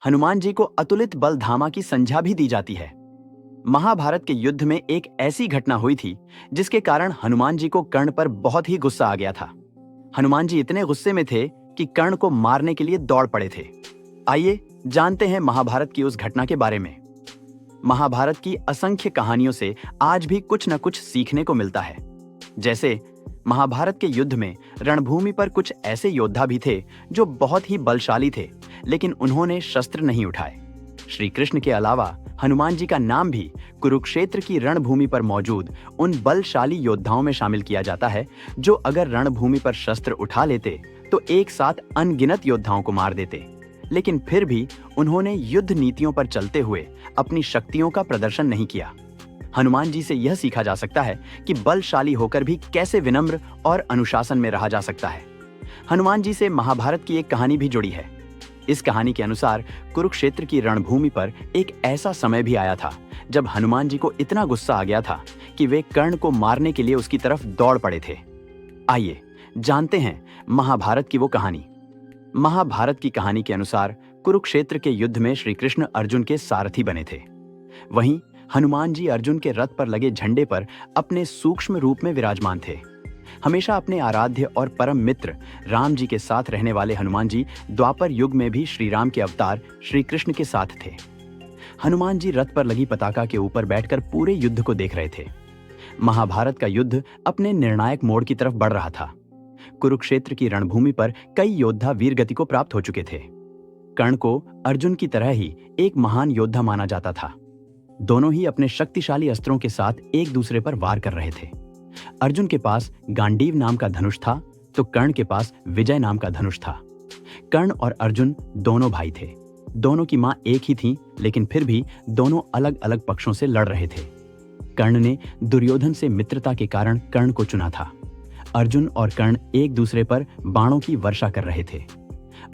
हनुमान जी को अतुलित बल धामा की संज्ञा भी दी जाती है। महाभारत के युद्ध में एक ऐसी घटना हुई थी जिसके कारण हनुमान जी को कर्ण पर बहुत ही गुस्सा आ गया था। हनुमान जी इतने गुस्से में थे कि कर्ण को मारने के लिए दौड़ पड़े थे। आइए जानते हैं महाभारत की उस घटना के बारे में। महाभारत की असंख्य कहानियों से आज भी कुछ न कुछ सीखने को मिलता है। जैसे महाभारत के युद्ध में रणभूमि पर कुछ ऐसे योद्धा भी थे जो बहुत ही बलशाली थे, लेकिन उन्होंने शस्त्र नहीं उठाए। श्री कृष्ण के अलावा हनुमान जी का नाम भी कुरुक्षेत्र की रणभूमि पर मौजूद उन बलशाली योद्धाओं में शामिल किया जाता है जो अगर रणभूमि पर शस्त्र उठा लेते तो एक साथ अनगिनत योद्धाओं को मार देते, लेकिन फिर भी उन्होंने युद्ध नीतियों पर चलते हुए अपनी शक्तियों का प्रदर्शन नहीं किया। हनुमान जी से यह सीखा जा सकता है कि बलशाली होकर भी कैसे विनम्र और अनुशासन में रहा जा सकता है। हनुमान जी से महाभारत की एक कहानी भी जुड़ी है। इस कहानी के अनुसार कुरुक्षेत्र की रणभूमि पर एक ऐसा समय भी आया था जब हनुमान जी को इतना गुस्सा आ गया था कि वे कर्ण को मारने के लिए उसकी तरफ दौड़ पड़े थे। आइए जानते हैं महाभारत की वो कहानी। महाभारत की कहानी के अनुसार कुरुक्षेत्र के युद्ध में श्री कृष्ण अर्जुन के सारथी बने थे। वहीं हनुमान जी अर्जुन के रथ पर लगे झंडे पर अपने सूक्ष्म रूप में विराजमान थे। हमेशा अपने आराध्य और परम मित्र राम जी के साथ रहने वाले हनुमान जी द्वापर युग में भी श्री राम के अवतार श्री कृष्ण के साथ थे। हनुमान जी रथ पर लगी पताका के ऊपर बैठकर पूरे युद्ध को देख रहे थे। महाभारत का युद्ध अपने निर्णायक मोड़ की तरफ बढ़ रहा था। कुरुक्षेत्र की रणभूमि पर कई योद्धा वीरगति को प्राप्त हो चुके थे। कर्ण को अर्जुन की तरह ही एक महान योद्धा माना जाता था। दोनों ही अपने शक्तिशाली अस्त्रों के साथ एक दूसरे पर वार कर रहे थे। अर्जुन के पास गांडीव नाम का धनुष था तो कर्ण के पास विजय नाम का धनुष था। कर्ण और अर्जुन दोनों भाई थे। दोनों की मां एक ही थी, लेकिन फिर भी दोनों अलग अलग पक्षों से लड़ रहे थे। कर्ण ने दुर्योधन से मित्रता के कारण कर्ण को चुना था। अर्जुन और कर्ण एक दूसरे पर बाणों की वर्षा कर रहे थे।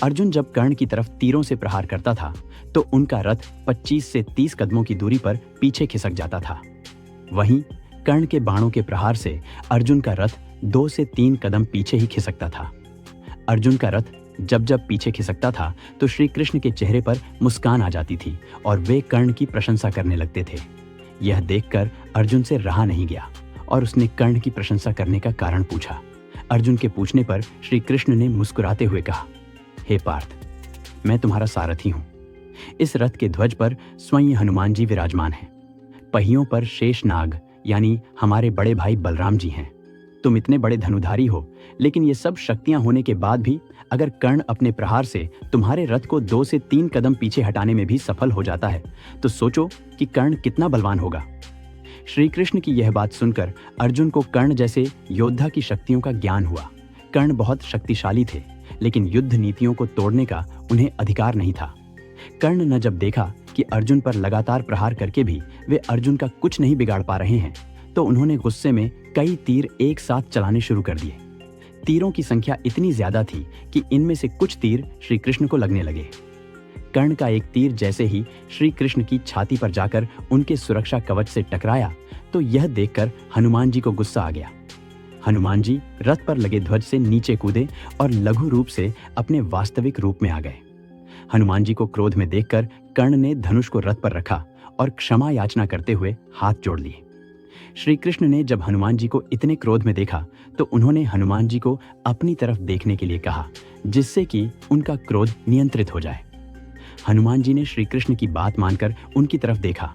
अर्जुन जब कर्ण की तरफ तीरों से प्रहार करता था तो उनका रथ 25 से 30 कदमों की दूरी पर पीछे खिसक जाता था। वहीं कर्ण के बाणों के प्रहार से अर्जुन का रथ 2 से 3 कदम पीछे ही खिसकता था। अर्जुन का रथ जब जब पीछे खिसकता था तो श्री कृष्ण के चेहरे पर मुस्कान आ जाती थी और वे कर्ण की प्रशंसा करने लगते थे। यह देखकर अर्जुन से रहा नहीं गया और उसने कर्ण की प्रशंसा करने का कारण पूछा। अर्जुन के पूछने पर श्री कृष्ण ने मुस्कुराते हुए कहा, हे पार्थ, मैं तुम्हारा सारथी हूं। इस रथ के ध्वज पर स्वयं हनुमान जी विराजमान हैं। पहियों पर शेषनाग यानी हमारे बड़े भाई बलराम जी हैं। तुम इतने बड़े धनुधारी हो, लेकिन ये सब शक्तियां होने के बाद भी अगर कर्ण अपने प्रहार से तुम्हारे रथ को 2 से 3 कदम पीछे हटाने में भी सफल हो जाता है तो सोचो कि कर्ण कितना बलवान होगा। श्री कृष्ण की यह बात सुनकर अर्जुन को कर्ण जैसे योद्धा की शक्तियों का ज्ञान हुआ। कर्ण बहुत शक्तिशाली थे, लेकिन युद्ध नीतियों को तोड़ने का उन्हें अधिकार नहीं था। कर्ण ने जब देखा कि अर्जुन पर लगातार प्रहार करके भी वे अर्जुन का कुछ नहीं बिगाड़ पा रहे हैं तो उन्होंने गुस्से में कई तीर एक साथ चलाने शुरू कर दिए। तीरों की संख्या इतनी ज्यादा थी कि इनमें से कुछ तीर श्री कृष्ण को लगने लगे। कर्ण का एक तीर जैसे ही श्री कृष्ण की छाती पर जाकर उनके सुरक्षा कवच से टकराया तो यह देखकर हनुमान जी को गुस्सा आ गया। हनुमान जी रथ पर लगे ध्वज से नीचे कूदे और लघु रूप से अपने वास्तविक रूप में आ गए। हनुमान जी को क्रोध में देखकर कर्ण ने धनुष को रथ पर रखा और क्षमा याचना करते हुए हाथ जोड़ लिए। श्री कृष्ण ने जब हनुमान जी को इतने क्रोध में देखा तो उन्होंने हनुमान जी को अपनी तरफ देखने के लिए कहा, जिससे कि उनका क्रोध नियंत्रित हो जाए। हनुमान जी ने श्री कृष्ण की बात मानकर उनकी तरफ देखा।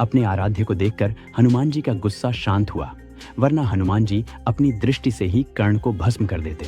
अपने आराध्य को देखकर हनुमान जी का गुस्सा शांत हुआ, वरना हनुमान जी अपनी दृष्टि से ही कर्ण को भस्म कर देते।